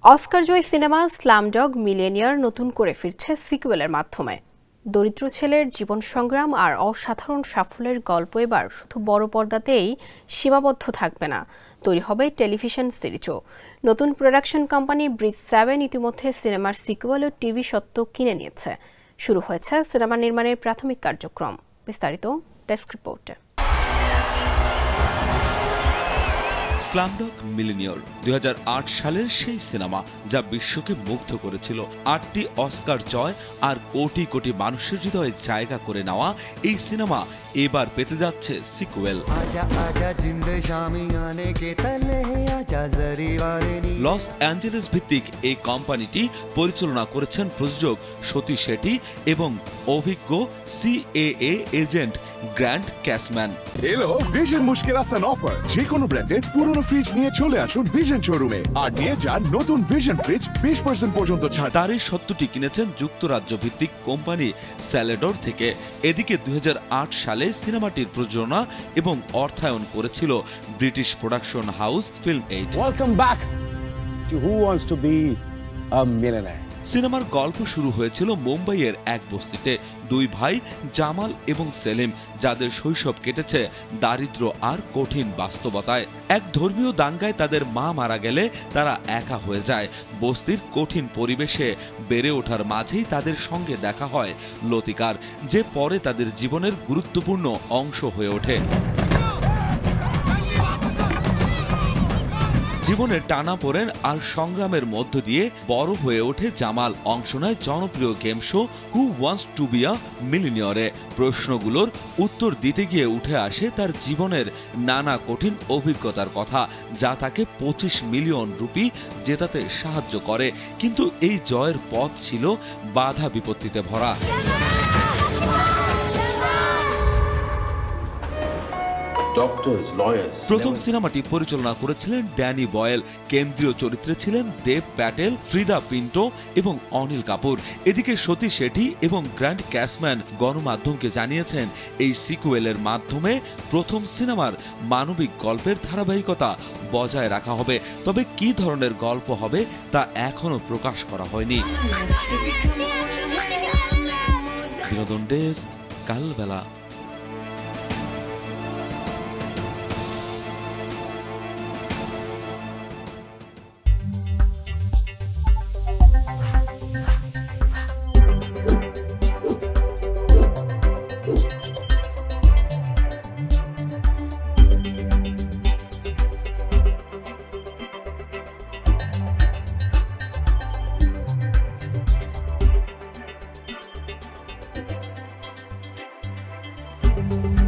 অস্কারজয়ী cinema Slumdog millionaire নতুন করে ফিরছে সিকুয়েলের মাধ্যমে। দরিদ্র ছেলের জীবন সংগ্রাম আর অসাধারণ সাফল্যের গল্প এবার শুধু বড় পর্দাতেই সীমাবদ্ধ থাকবে না, তৈরি হবে টেলিভিশন সিরিজও। নতুন প্রোডাকশন কোম্পানি ব্রিজ 7 ইতিমধ্যে সিনেমার সিকুয়েল ও টিভি স্বত্ব কিনে নিয়েছে। শুরু হয়েছে সিনেমা নির্মাণের প্রাথমিক কার্যক্রম। বিস্তারিত ডেস্ক রিপোর্টে। স্লামডগ মিলিয়নিয়ার 2008 সালের সেই সিনেমা যা বিশ্বকে মুগ্ধ করেছিল। 8টি অস্কার জয় আর কোটি কোটি মানুষের হৃদয়ে জায়গা করে নেওয়া এই সিনেমা এবার পেতে যাচ্ছে সিকুয়েল। লস অ্যাঞ্জেলেস ভিত্তিক এই কোম্পানিটি পরিচালনা করেছেন প্রযোজক সতীশ শেঠি এবং অভিজ্ঞ সিএএ এজেন্ট গ্র্যান্ট ক্যাসম্যান। এলো ভিশন মুশকিল আসান অফার। যে কোনো ব্র্যান্ডের পুরনো ফ্রিজ নিয়ে চলে আসুন ভিশন শোরুমে আর নিয়ে যান নতুন ভিশন ফ্রিজ 20% পর্যন্ত ছাড়। তার এই সত্যটি কিনেছেন যুক্তরাজ্য ভিত্তিক কোম্পানি স্যালেডর থেকে। এদিকে 2008 সালে সিনেমাটির প্রযোজনা এবং অর্থায়ন করেছিল British production house film aid. Welcome back to who wants to be a millionaire. সিনেমার গল্প শুরু হয়েছিল মুম্বাইয়ের এক বস্তিতে। দুই ভাই জামাল এবং সেলিম, যাদের শৈশব কেটেছে দারিদ্র্য আর কঠিন বাস্তবতায়। এক ধর্মীয় দাঙ্গায় তাদের মা মারা গেলে তারা একা হয়ে যায়। বস্তির কঠিন পরিবেশে বেড়ে ওঠার মাঝেই তাদের সঙ্গে দেখা হয় লতিকার, যে পরে তাদের জীবনের গুরুত্বপূর্ণ অংশ হয়ে ওঠে। জীবনের টানাপোড়েন আর সংগ্রামের মধ্য দিয়ে বড় হয়ে ওঠে জামাল। অংশ নেয় জনপ্রিয় game show who wants to be a মিলিয়নিয়ারে। প্রশ্নগুলোর উত্তর দিতে গিয়ে উঠে আসে তার জীবনের নানা কঠিন অভিজ্ঞতার কথা, যা তাকে 25 মিলিয়ন রুপি জেতাতে সাহায্য করে। কিন্তু এই জয়ের পথ ছিল বাধা বিপত্তিতে ভরা। প্রথম সিনেমাটি পরিচালনা করেছিলেন ড্যানি বয়েল। কেন্দ্রীয় চরিত্রে ছিলেন দেব প্যাটেল, ফ্রিদা পিন্টো এবং অনিল কাপুর। এদিকে সতীশ শেঠি এবং গ্র্যান্ট ক্যাসম্যান গণমাধ্যমকে জানিয়েছেন এই সিকুয়েলের মাধ্যমে প্রথম সিনেমার মানবিক গল্পের ধারাবাহিকতা বজায় রাখা হবে। তবে কি ধরনের গল্প হবে তা এখনো প্রকাশ করা হয়নি। বিনোদন ডেস্ক, কালবেলা। Thank you.